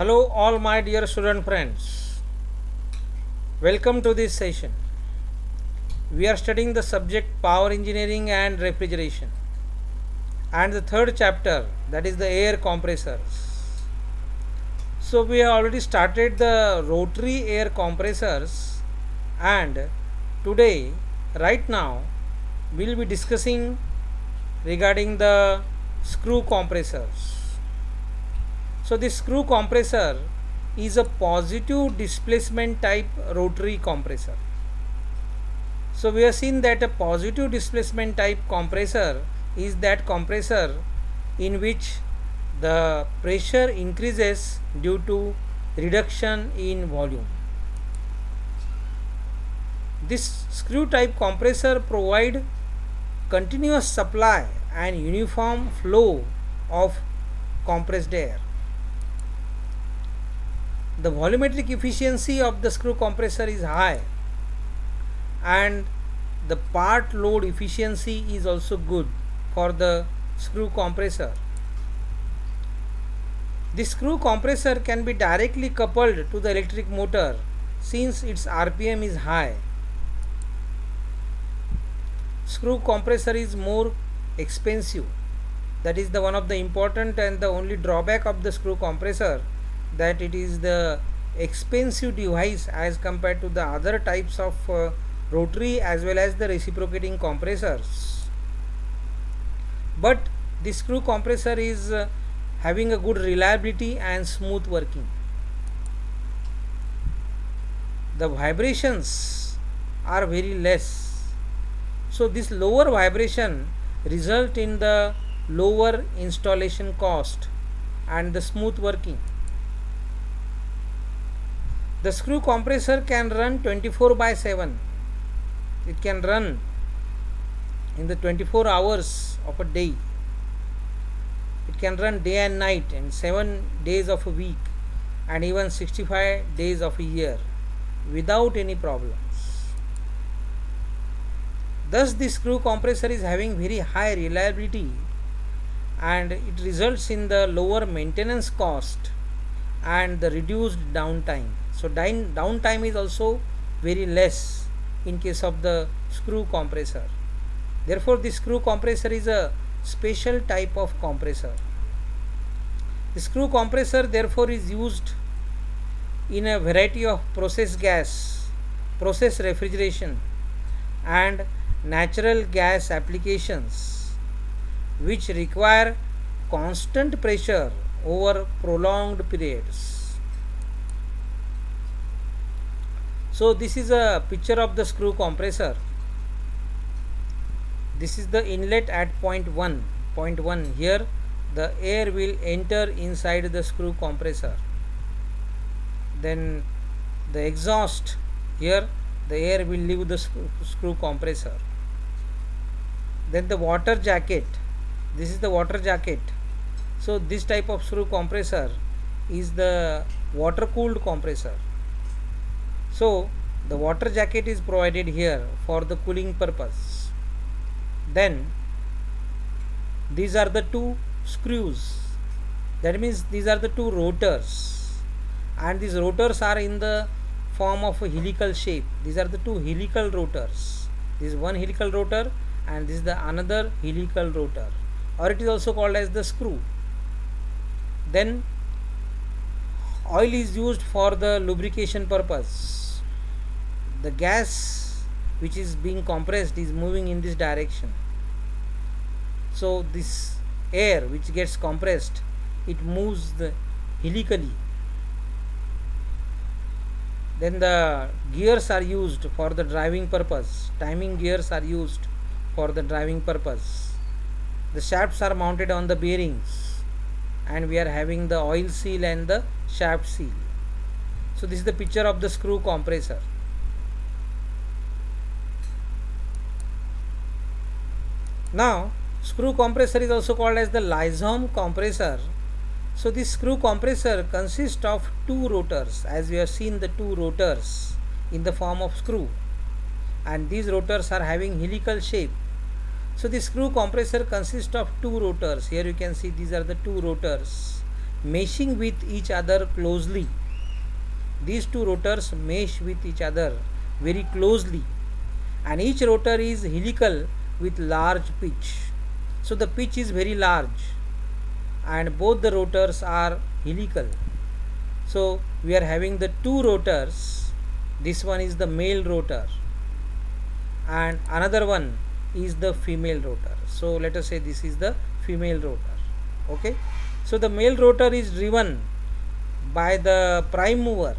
Hello, all my dear student friends. Welcome to this session. We are studying the subject power engineering and refrigeration, and the third chapter, that is the air compressors. So, we have already started the rotary air compressors, and today, right now, we will be discussing regarding the screw compressors. So this screw compressor is a positive displacement type rotary compressor. So we have seen that a positive displacement type compressor is that compressor in which the pressure increases due to reduction in volume. This screw type compressor provide continuous supply and uniform flow of compressed air. The volumetric efficiency of the screw compressor is high and the part load efficiency is also good for the screw compressor. This screw compressor can be directly coupled to the electric motor since its RPM is high. Screw compressor is more expensive. That is the one of the important and the only drawback of the screw compressor, that it is the expensive device as compared to the other types of rotary as well as the reciprocating compressors. But this screw compressor is having a good reliability and smooth working. The vibrations are very less, so this lower vibration result in the lower installation cost and the smooth working. The screw compressor can run 24/7. It can run in the 24 hours of a day. It can run day and night and 7 days of a week and even 65 days of a year without any problems. Thus, this screw compressor is having very high reliability and it results in the lower maintenance cost and the reduced downtime. So downtime is also very less in case of the screw compressor. Therefore, this screw compressor is a special type of compressor. The screw compressor therefore is used in a variety of process gas, process refrigeration and natural gas applications which require constant pressure over prolonged periods. So this is a picture of the screw compressor. This is the inlet at point 1. Point 1, here the air will enter inside the screw compressor. Then the exhaust, here the air will leave the screw compressor. Then the water jacket, this is the water jacket. So this type of screw compressor is the water cooled compressor. So the water jacket is provided here for the cooling purpose. Then these are the two screws, that means these are the two rotors, and these rotors are in the form of a helical shape. These are the two helical rotors. This is one helical rotor and this is the another helical rotor, or it is also called as the screw. Then oil is used for the lubrication purpose. The gas which is being compressed is moving in this direction. So this air which gets compressed, it moves helically. Then the gears are used for the driving purpose. Timing gears are used for the driving purpose. The shafts are mounted on the bearings and we are having the oil seal and the shaft seal. So this is the picture of the screw compressor. Now screw compressor is also called as the Lizom compressor. So this screw compressor consists of two rotors, as we have seen the two rotors in the form of screw, and these rotors are having helical shape. So the screw compressor consists of two rotors. Here you can see these are the two rotors meshing with each other closely. These two rotors mesh with each other very closely, and each rotor is helical with large pitch. So the pitch is very large and both the rotors are helical. So we are having the two rotors. This one is the male rotor and another one is the female rotor. So let us say this is the female rotor. Okay, so the male rotor is driven by the prime mover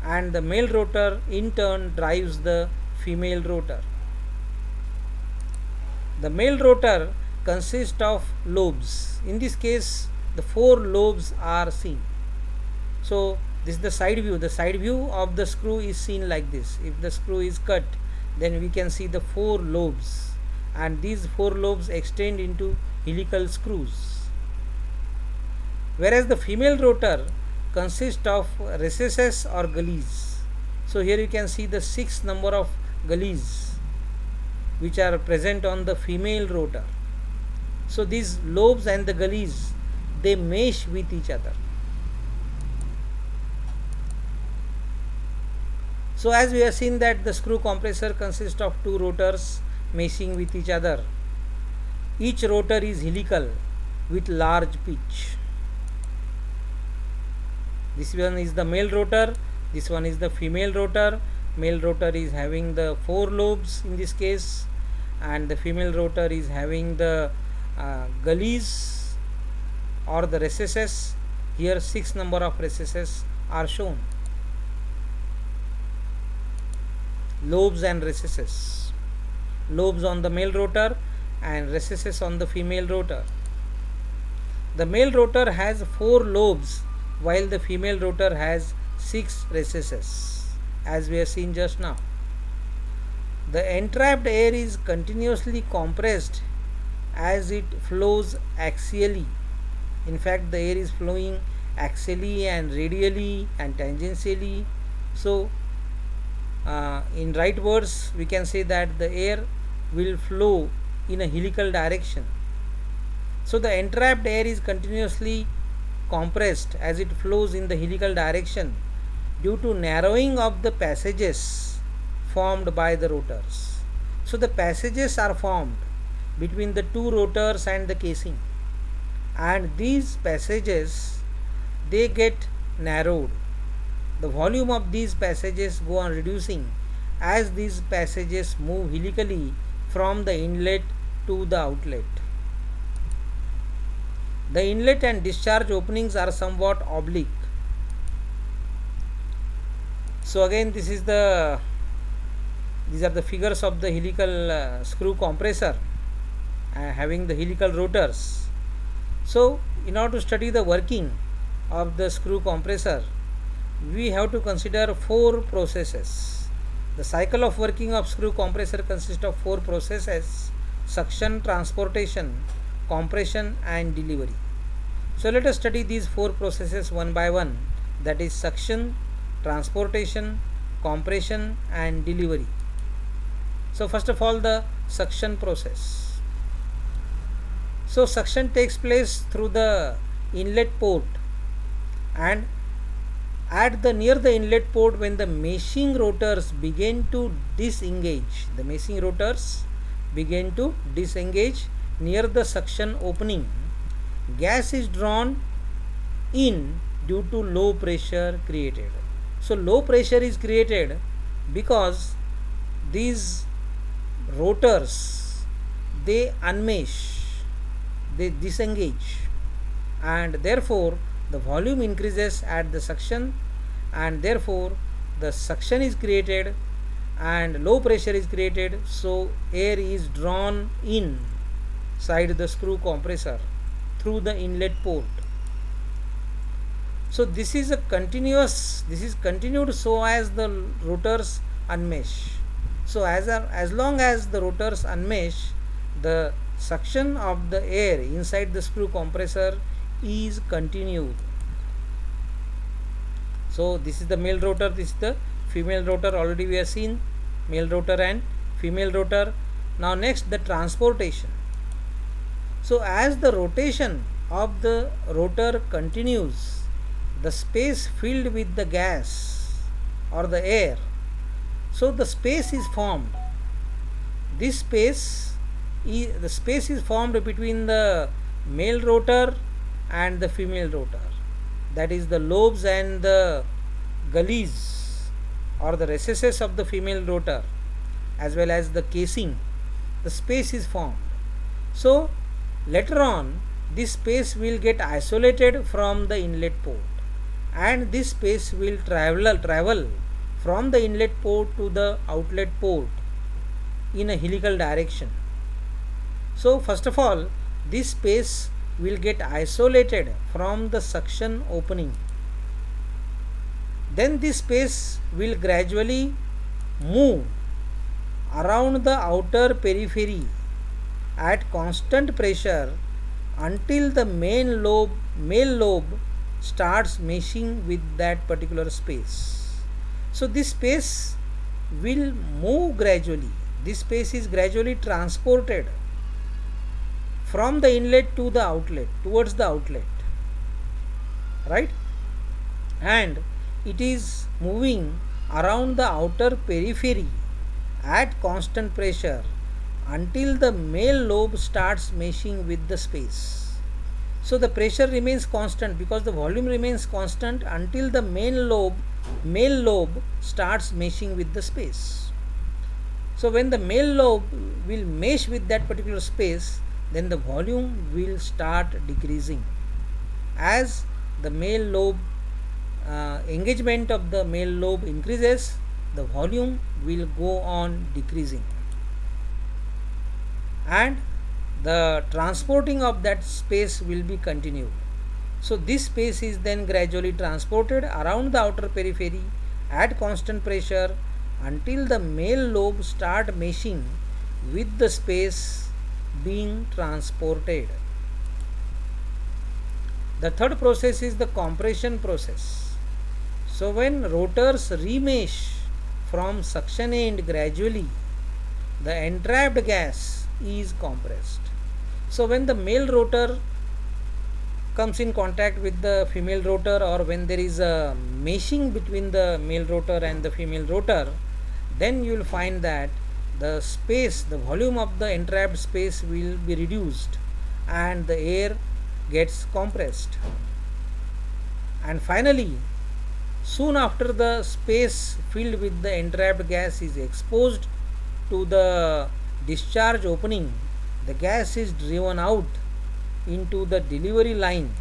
and the male rotor in turn drives the female rotor. The male rotor consists of lobes. In this case the four lobes are seen. So this is the side view. The side view of the screw is seen like this. If the screw is cut, then we can see the four lobes, and these four lobes extend into helical screws. Whereas the female rotor consists of recesses or gullies. So here you can see the 6 number of gullies which are present on the female rotor. So these lobes and the gullies, they mesh with each other. So as we have seen that the screw compressor consists of two rotors meshing with each other. Each rotor is helical with large pitch. This one is the male rotor, this one is the female rotor. Male rotor is having the 4 lobes in this case, and the female rotor is having the gullies or the recesses. Here 6 number of recesses are shown. Lobes and recesses. Lobes on the male rotor and recesses on the female rotor. The male rotor has 4 lobes while the female rotor has 6 recesses, as we have seen just now. The entrapped air is continuously compressed as it flows axially. In fact, the air is flowing axially and radially and tangentially. So in right words we can say that the air will flow in a helical direction. So the entrapped air is continuously compressed as it flows in the helical direction due to narrowing of the passages formed by the rotors. So the passages are formed between the two rotors and the casing, and these passages, they get narrowed. The volume of these passages go on reducing as these passages move helically from the inlet to the outlet. The inlet and discharge openings are somewhat oblique. So again these are the figures of the helical screw compressor having the helical rotors. So in order to study the working of the screw compressor, we have to consider 4 processes. The cycle of working of screw compressor consists of 4 processes: suction, transportation, compression and delivery. So let us study these 4 processes one by one, that is suction, transportation, compression and delivery. So first of all, the suction process. So suction takes place through the inlet port, and at the near the inlet port, when the meshing rotors begin to disengage, near the suction opening, gas is drawn in due to low pressure created. So low pressure is created because these rotors, they unmesh, they disengage, and therefore the volume increases at the suction, and therefore the suction is created and low pressure is created. So air is drawn inside the screw compressor through the inlet port. So this is continued so as the rotors unmesh. So as long as the rotors unmesh, the suction of the air inside the screw compressor is continued. So this is the male rotor, this is the female rotor. Already we have seen male rotor and female rotor. Now next, the transportation. So as the rotation of the rotor continues, the space filled with the gas or the air, so the space is formed. This space the space is formed between the male rotor and the female rotor, that is the lobes and the gullies or the recesses of the female rotor as well as the casing. The space is formed. So later on this space will get isolated from the inlet port, and this space will travel from the inlet port to the outlet port in a helical direction. So first of all, this space will get isolated from the suction opening. Then this space will gradually move around the outer periphery at constant pressure until the male lobe starts meshing with that particular space. So this space will move gradually. This space is gradually transported from the inlet to the outlet, towards the outlet, right? And it is moving around the outer periphery at constant pressure until the male lobe starts meshing with the space. So the pressure remains constant because the volume remains constant until the male lobe starts meshing with the space. So when the male lobe will mesh with that particular space, then the volume will start decreasing. As the male lobe engagement of the male lobe increases, the volume will go on decreasing, and the transporting of that space will be continued. So this space is then gradually transported around the outer periphery at constant pressure until the male lobe start meshing with the space being transported. The third process is the compression process. So when rotors remesh from suction end gradually, the entrapped gas is compressed. So when the male rotor comes in contact with the female rotor, or when there is a meshing between the male rotor and the female rotor, then you will find that the space, the volume of the entrapped space will be reduced and the air gets compressed. And finally, soon after the space filled with the entrapped gas is exposed to the discharge opening, the gas is driven out into the delivery line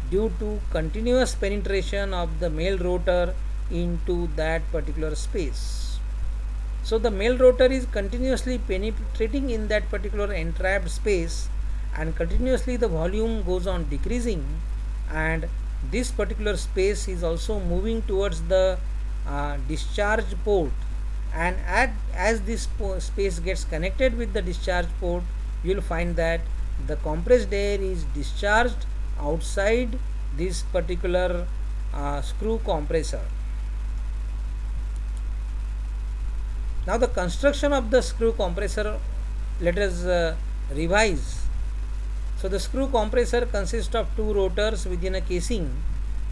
due to continuous penetration of the male rotor into that particular space. So the male rotor is continuously penetrating in that particular entrapped space, and continuously the volume goes on decreasing, and this particular space is also moving towards the discharge port, and as this space gets connected with the discharge port, you will find that the compressed air is discharged outside this particular screw compressor. Now the construction of the screw compressor, let us revise. So the screw compressor consists of two rotors within a casing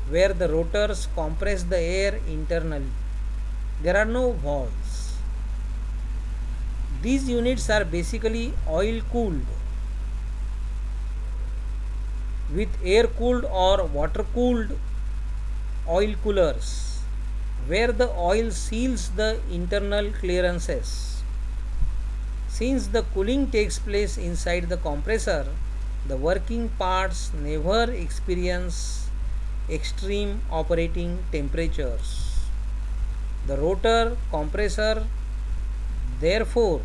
where the rotors compress the air internally. There are no valves. These units are basically oil cooled with air cooled or water cooled oil coolers, where the oil seals the internal clearances. Since the cooling takes place inside the compressor, the working parts never experience extreme operating temperatures. The rotary compressor therefore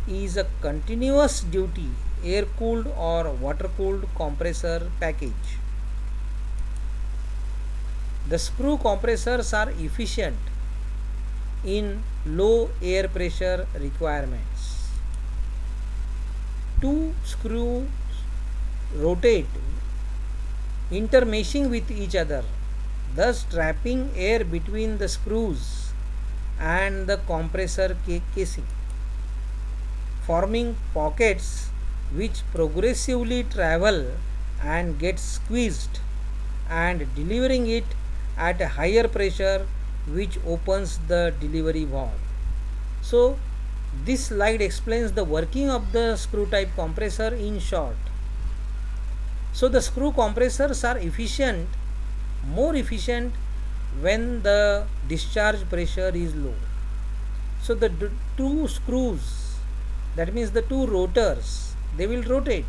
is a continuous duty air cooled or water cooled compressor package. The screw compressors are efficient in low air pressure requirements. Two screws rotate, intermeshing with each other, thus trapping air between the screws and the compressor casing, forming pockets which progressively travel and get squeezed and delivering it at a higher pressure, which opens the delivery valve. So this slide explains the working of the screw type compressor in short. So the screw compressors are efficient, more efficient when the discharge pressure is low. So the two screws, that means the two rotors, they will rotate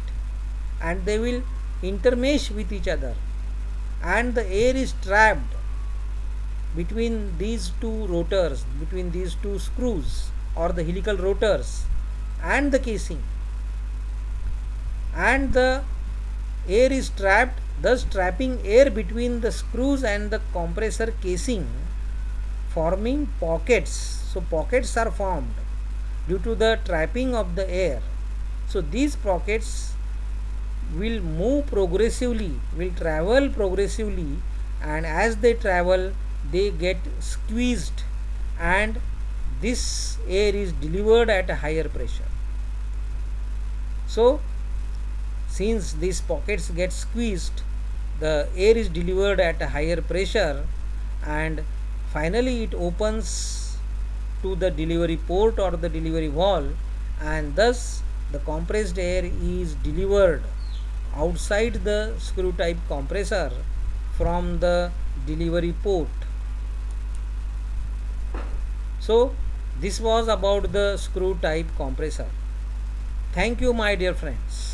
and they will intermesh with each other, and the air is trapped between these two rotors, between these two screws or the helical rotors and the casing, and the air is trapped, thus trapping air between the screws and the compressor casing, forming pockets. So pockets are formed due to the trapping of the air. So these pockets will move progressively, will travel progressively, and as they travel they get squeezed and this air is delivered at a higher pressure. So since these pockets get squeezed, the air is delivered at a higher pressure and finally it opens to the delivery port or the delivery valve, and thus the compressed air is delivered outside the screw type compressor from the delivery port. So this was about the screw type compressor. Thank you, my dear friends.